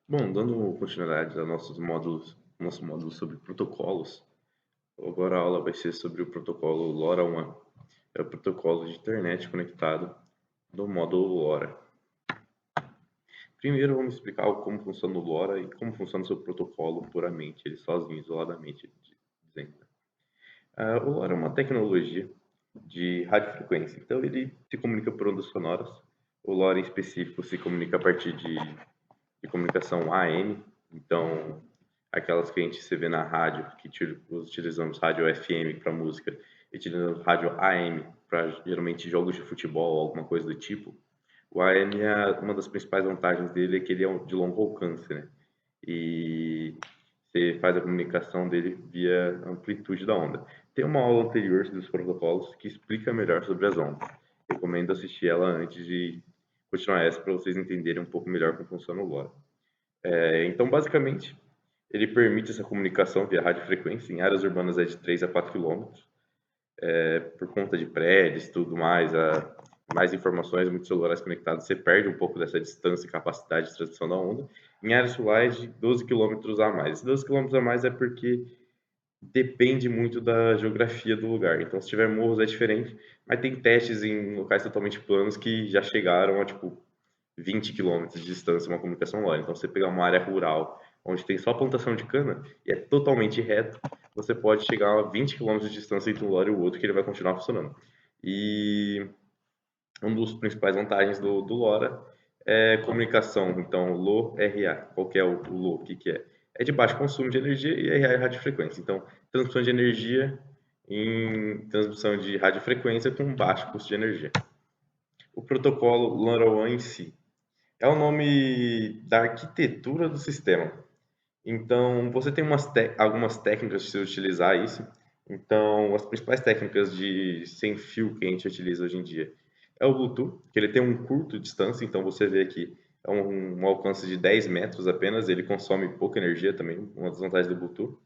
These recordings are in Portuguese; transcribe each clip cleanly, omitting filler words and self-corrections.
Bom, dando continuidade aos nosso módulo sobre protocolos, agora a aula vai ser sobre o protocolo LoRaWAN, é o protocolo de internet conectado do módulo LoRa. Primeiro vamos explicar como funciona o LoRa e como funciona o seu protocolo puramente, ele sozinho, isoladamente, dizendo. O LoRa é uma tecnologia de radiofrequência, então ele se comunica por ondas sonoras. O LoRa em específico se comunica a partir de comunicação AM, então aquelas que a gente se vê na rádio, que utilizamos rádio FM para música, e utilizamos rádio AM para geralmente jogos de futebol ou alguma coisa do tipo. O AM, uma das principais vantagens dele é que ele é de longo alcance, né? E você faz a comunicação dele via amplitude da onda. Tem uma aula anterior dos protocolos que explica melhor sobre as ondas. Recomendo assistir ela antes de continuar essa para vocês entenderem um pouco melhor como funciona o LoRa. Então, basicamente, ele permite essa comunicação via radiofrequência. Em áreas urbanas é de 3 a 4 quilômetros, por conta de prédios e tudo mais, mais informações, muitos celulares conectados, você perde um pouco dessa distância e capacidade de transmissão da onda. Em áreas rurais, de 12 quilômetros a mais. Esse 12 quilômetros a mais é porque depende muito da geografia do lugar. Então, se tiver morros é diferente, mas tem testes em locais totalmente planos que já chegaram a, tipo, 20 quilômetros de distância uma comunicação LoRa. Então, você pegar uma área rural onde tem só plantação de cana e é totalmente reto, você pode chegar a 20 quilômetros de distância entre um LoRa e o outro que ele vai continuar funcionando. E uma das principais vantagens do LoRa é comunicação. Então, LoRa, qual que é o LoRa? O que, que é? É de baixo consumo de energia e RA é radiofrequência. Então, transmissão de energia em transmissão de radiofrequência com baixo custo de energia. O protocolo LoRaWAN em si é o nome da arquitetura do sistema. Então, você tem algumas técnicas de se utilizar isso. Então, as principais técnicas de sem fio que a gente utiliza hoje em dia é o Bluetooth, que ele tem um curto distância, então você vê aqui é um alcance de 10 metros apenas, ele consome pouca energia também, uma das vantagens do Bluetooth.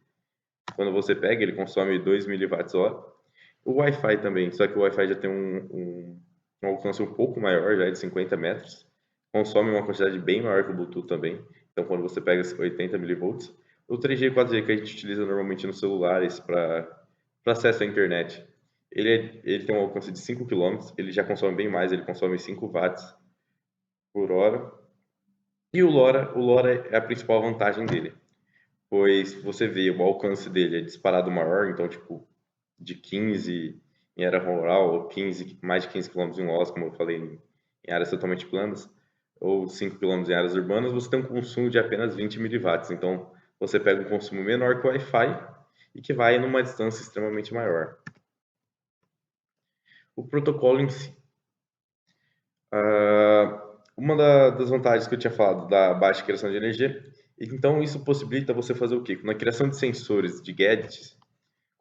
Quando você pega, ele consome 2 miliwatts-hora. O Wi-Fi também, só que o Wi-Fi já tem um alcance um pouco maior, já é de 50 metros. Consome uma quantidade bem maior que o Bluetooth também. Então, quando você pega esse 80 milivolts. O 3G e 4G que a gente utiliza normalmente nos celulares para acesso à internet, ele tem um alcance de 5 quilômetros, ele já consome bem mais, ele consome 5 watts por hora. E o LoRa é a principal vantagem dele, pois você vê o alcance dele é disparado maior, então, tipo, de 15 em área rural, ou 15, mais de 15 quilômetros em lojas, como eu falei, em áreas totalmente planas, ou 5 quilômetros em áreas urbanas, você tem um consumo de apenas 20 miliwatts. Então, você pega um consumo menor que o Wi-Fi e que vai numa distância extremamente maior. O protocolo em si. Uma das vantagens que eu tinha falado da baixa criação de energia, então isso possibilita você fazer o quê? Na criação de sensores, de gadgets,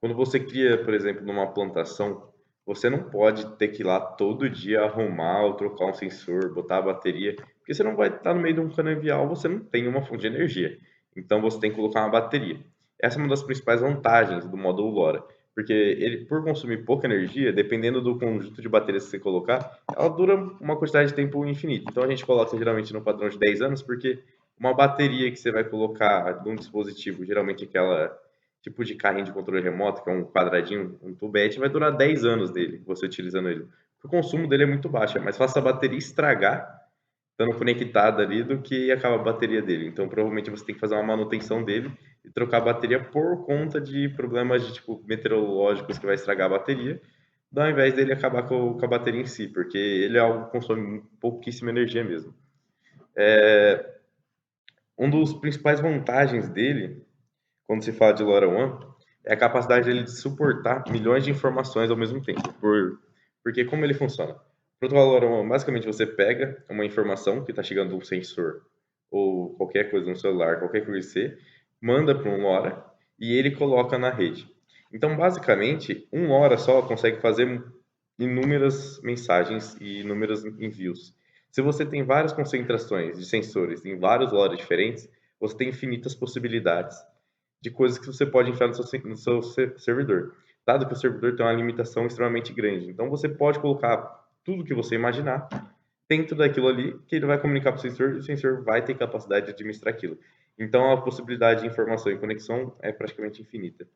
quando você cria, por exemplo, numa plantação, você não pode ter que ir lá todo dia arrumar ou trocar um sensor, botar a bateria, porque você não vai estar no meio de um canavial, você não tem uma fonte de energia. Então você tem que colocar uma bateria. Essa é uma das principais vantagens do módulo LoRa, porque ele, por consumir pouca energia, dependendo do conjunto de baterias que você colocar, ela dura uma quantidade de tempo infinita. Então a gente coloca geralmente no padrão de 10 anos, porque uma bateria que você vai colocar num dispositivo, geralmente aquela tipo de carrinho de controle remoto, que é um quadradinho, um tubete, vai durar 10 anos dele, você utilizando ele. O consumo dele é muito baixo, é mais fácil a bateria estragar estando conectada ali do que acaba a bateria dele. Então, provavelmente você tem que fazer uma manutenção dele e trocar a bateria por conta de problemas de tipo meteorológicos que vai estragar a bateria, ao invés dele acabar com a bateria em si, porque ele é algo que consome pouquíssima energia mesmo. Um dos principais vantagens dele quando se fala de LoRaWAN, é a capacidade dele de suportar milhões de informações ao mesmo tempo. Porque como ele funciona? O protocolo LoRaWAN, basicamente, você pega uma informação que está chegando de um sensor ou qualquer coisa no celular, qualquer coisa que você, manda para um LoRa e ele coloca na rede. Então, basicamente, um LoRa só consegue fazer inúmeras mensagens e inúmeros envios. Se você tem várias concentrações de sensores em vários LoRa diferentes, você tem infinitas possibilidades de coisas que você pode enfiar no seu servidor, dado que o servidor tem uma limitação extremamente grande. Então, você pode colocar tudo que você imaginar dentro daquilo ali que ele vai comunicar para o sensor e o sensor vai ter capacidade de administrar aquilo. Então, a possibilidade de informação e conexão é praticamente infinita.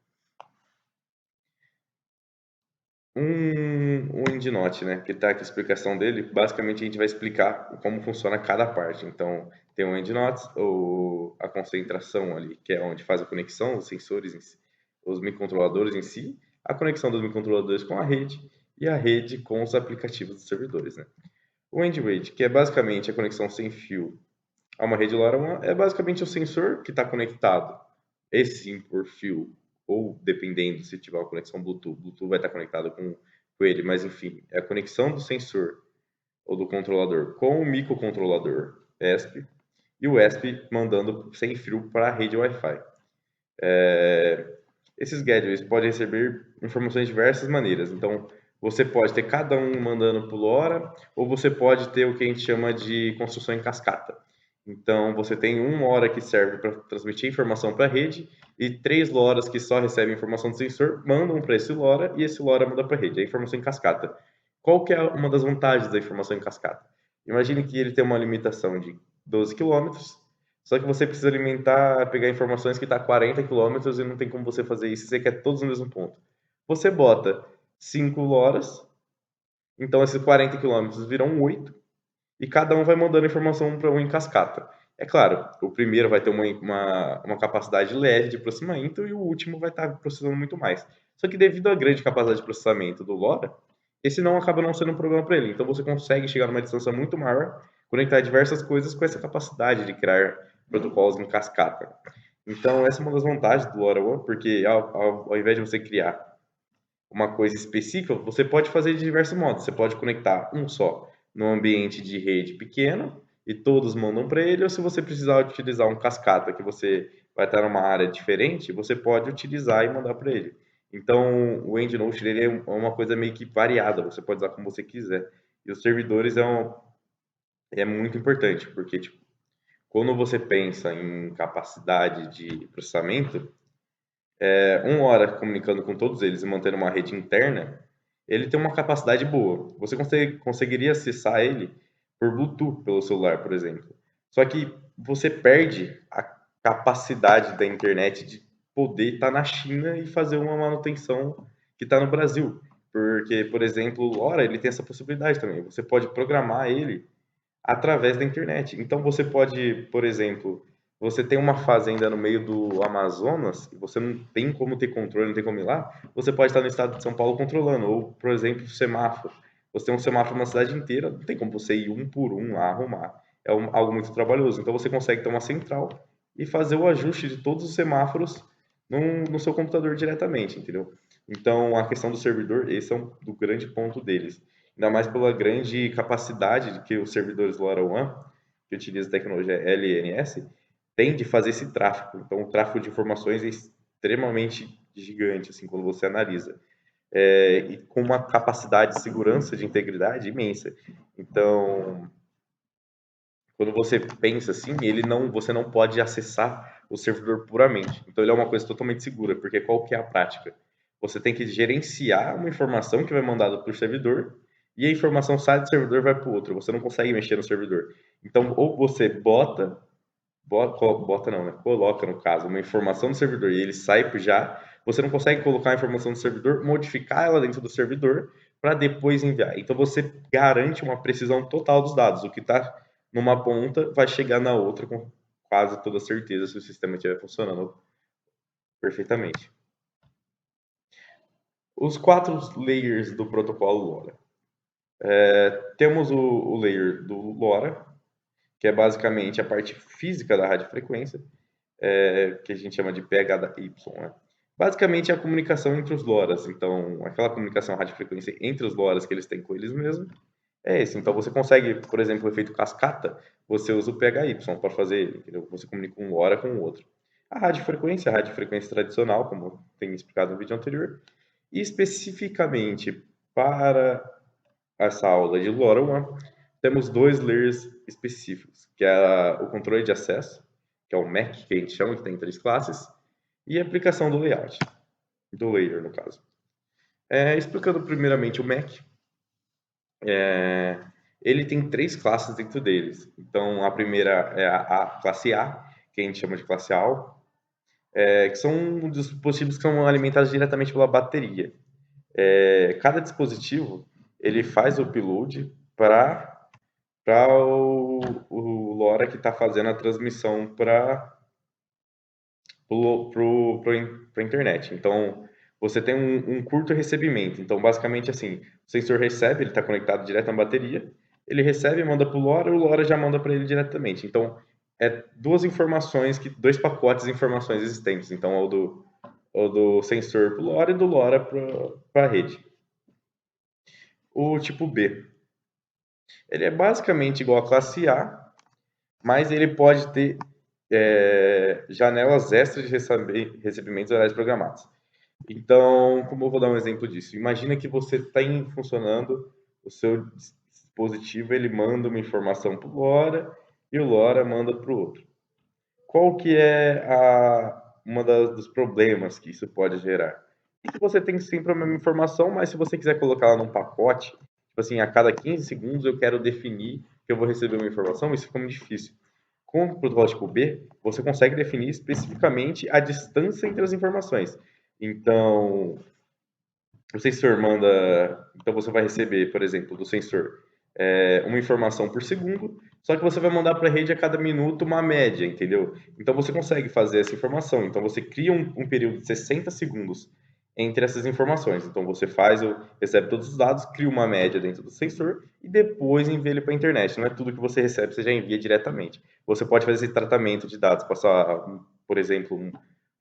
Um EndNote, né, que está aqui a explicação dele, basicamente a gente vai explicar como funciona cada parte. Então, tem o EndNote, ou a concentração ali, que é onde faz a conexão, os sensores, os microcontroladores em si, a conexão dos microcontroladores com a rede e a rede com os aplicativos dos servidores, né. O EndRAID, que é basicamente a conexão sem fio a uma rede LoRaWAN, é basicamente o sensor que está conectado, esse sim por fio, ou dependendo se tiver uma conexão Bluetooth, Bluetooth vai estar conectado com ele, mas enfim, é a conexão do sensor ou do controlador com o microcontrolador ESP e o ESP mandando sem fio para a rede Wi-Fi. Esses gateways podem receber informações de diversas maneiras. Então, você pode ter cada um mandando por LoRa, ou você pode ter o que a gente chama de construção em cascata. Então, você tem um LoRa que serve para transmitir informação para a rede e 3 LoRas que só recebem informação do sensor mandam para esse LoRa e esse LoRa manda para a rede. É a informação em cascata. Qual que é uma das vantagens da informação em cascata? Imagine que ele tem uma limitação de 12 quilômetros, só que você precisa alimentar, pegar informações que está a 40 quilômetros e não tem como você fazer isso, você quer todos no mesmo ponto. Você bota 5 loras, então esses 40 quilômetros viram 8, e cada um vai mandando informação para um em cascata. É claro, o primeiro vai ter uma capacidade leve de processamento e o último vai estar processando muito mais. Só que devido à grande capacidade de processamento do LoRa, esse não acaba não sendo um problema para ele. Então você consegue chegar numa distância muito maior, conectar diversas coisas com essa capacidade de criar protocolos em cascata. Então essa é uma das vantagens do LoRaWAN, porque ao invés de você criar uma coisa específica, você pode fazer de diversos modos. Você pode conectar um só num ambiente de rede pequeno e todos mandam para ele, ou se você precisar utilizar um cascata que você vai estar numa área diferente, você pode utilizar e mandar para ele. Então, o EndNote ele é uma coisa meio que variada, você pode usar como você quiser. E os servidores é muito importante, porque tipo, quando você pensa em capacidade de processamento, um hora comunicando com todos eles e mantendo uma rede interna, ele tem uma capacidade boa. Você conseguiria acessar ele por Bluetooth pelo celular, por exemplo. Só que você perde a capacidade da internet de poder estar na China e fazer uma manutenção que está no Brasil. Porque, por exemplo, o LoRa ele tem essa possibilidade também. Você pode programar ele através da internet. Então você pode, por exemplo, você tem uma fazenda no meio do Amazonas e você não tem como ter controle, não tem como ir lá, você pode estar no estado de São Paulo controlando, ou, por exemplo, semáforo. Você tem um semáforo na cidade inteira, não tem como você ir um por um lá arrumar. É algo muito trabalhoso. Então você consegue ter uma central e fazer o ajuste de todos os semáforos no seu computador diretamente, entendeu? Então a questão do servidor, esse é do grande ponto deles. Ainda mais pela grande capacidade de que os servidores LoRaWAN, que utilizam a tecnologia LNS, têm de fazer esse tráfego. Então, o tráfego de informações é extremamente gigante, assim, quando você analisa. E com uma capacidade de segurança, de integridade imensa. Então, quando você pensa assim, você não pode acessar o servidor puramente. Então, ele é uma coisa totalmente segura, porque qual que é a prática? Você tem que gerenciar uma informação que vai mandada para o servidor e a informação sai do servidor e vai para o outro. Você não consegue mexer no servidor. Então, ou você bota não, né? Coloca, no caso, uma informação no servidor e ele sai por já, você não consegue colocar a informação no servidor, modificar ela dentro do servidor para depois enviar. Então você garante uma precisão total dos dados. O que está numa ponta vai chegar na outra com quase toda certeza se o sistema estiver funcionando perfeitamente. Os 4 layers do protocolo LoRa. Temos o layer do LoRa, que é basicamente a parte física da radiofrequência, que a gente chama de PHY, né? Basicamente é a comunicação entre os LoRas. Então, aquela comunicação radiofrequência entre os LoRas que eles têm com eles mesmos é esse. Então, você consegue, por exemplo, o efeito cascata, você usa o PHY para fazer ele, entendeu? Você comunica um LoRa com o outro. A radiofrequência tradicional, como tem explicado no vídeo anterior, e especificamente para essa aula de LoRaWAN, temos 2 layers específicos, que é o controle de acesso, que é o MAC, que a gente chama, que tem 3 classes, e a aplicação do layout, do layer, no caso. Explicando primeiramente o MAC, ele tem três classes dentro deles. Então, a primeira é a classe A, que a gente chama de classe AL, que são dispositivos que são alimentados diretamente pela bateria. Cada dispositivo ele faz o upload para o LoRa que está fazendo a transmissão para a internet. Então, você tem um curto recebimento. Então, basicamente assim, o sensor recebe, ele está conectado direto na bateria, ele recebe e manda para o LoRa já manda para ele diretamente. Então, é dois pacotes de informações existentes. Então, o do sensor para o LoRa e do LoRa para a rede. O tipo B, ele é basicamente igual à classe A, mas ele pode ter janelas extras de recebimentos horários programados. Então, como eu vou dar um exemplo disso? Imagina que você tem funcionando o seu dispositivo, ele manda uma informação para o LoRa e o LoRa manda para o outro. Qual que é dos problemas que isso pode gerar? Que você tem sempre a mesma informação, mas se você quiser colocar ela num pacote, tipo assim, a cada 15 segundos eu quero definir que eu vou receber uma informação, isso fica muito difícil. Com o protocolo tipo B, você consegue definir especificamente a distância entre as informações. Então, o sensor manda. Então, você vai receber, por exemplo, do sensor uma informação por segundo, só que você vai mandar para a rede a cada minuto uma média, entendeu? Então, você consegue fazer essa informação. Então, você cria um período de 60 segundos entre essas informações. Então, você recebe todos os dados, cria uma média dentro do sensor e depois envia ele para a internet. Não é tudo que você recebe, você já envia diretamente. Você pode fazer esse tratamento de dados, passar, por exemplo,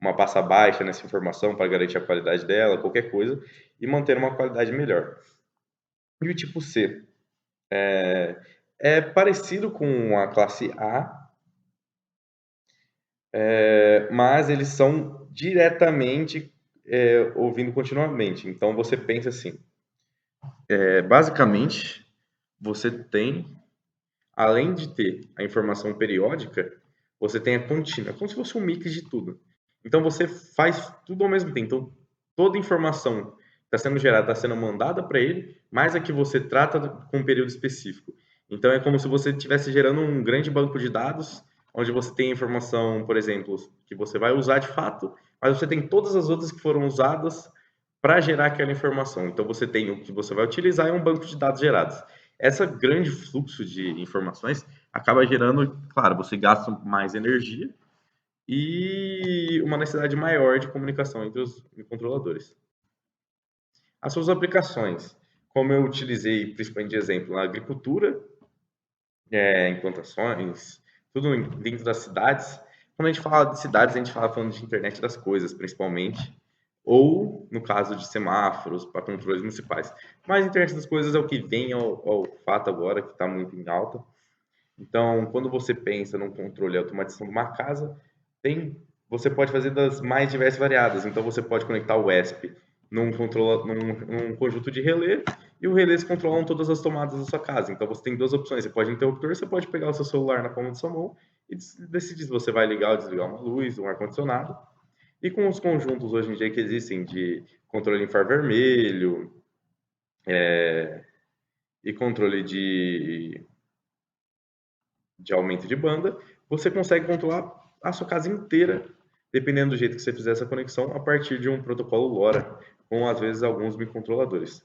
uma passa baixa nessa informação para garantir a qualidade dela, qualquer coisa, e manter uma qualidade melhor. E o tipo C é parecido com a classe A, mas eles são diretamente ouvindo continuamente. Então você pensa assim, basicamente você tem, além de ter a informação periódica, você tem a contínua, como se fosse um mix de tudo. Então você faz tudo ao mesmo tempo. Então toda informação está sendo gerada, está sendo mandada para ele, mas a que você trata com um período específico. Então é como se você estivesse gerando um grande banco de dados, onde você tem informação, por exemplo, que você vai usar de fato, mas você tem todas as outras que foram usadas para gerar aquela informação. Então você tem o que você vai utilizar e um banco de dados gerados. Esse grande fluxo de informações acaba gerando, claro, você gasta mais energia e uma necessidade maior de comunicação entre os controladores. As suas aplicações, como eu utilizei principalmente de exemplo na agricultura, em plantações, tudo dentro das cidades. Quando a gente fala de cidades, a gente fala falando de internet das coisas, principalmente, ou no caso de semáforos para controles municipais. Mas a internet das coisas é o que vem ao fato agora, que está muito em alta. Então, quando você pensa num controle e automatização de uma casa, você pode fazer das mais diversas variadas. Então, você pode conectar o ESP num conjunto de relé e o relés controlam todas as tomadas da sua casa. Então, você tem duas opções. Você pode interruptor, você pode pegar o seu celular na palma da sua mão e decidir se você vai ligar ou desligar uma luz, um ar-condicionado. E com os conjuntos hoje em dia que existem de controle infravermelho e controle de aumento de banda, você consegue controlar a sua casa inteira, dependendo do jeito que você fizer essa conexão, a partir de um protocolo LoRa, com às vezes alguns microcontroladores.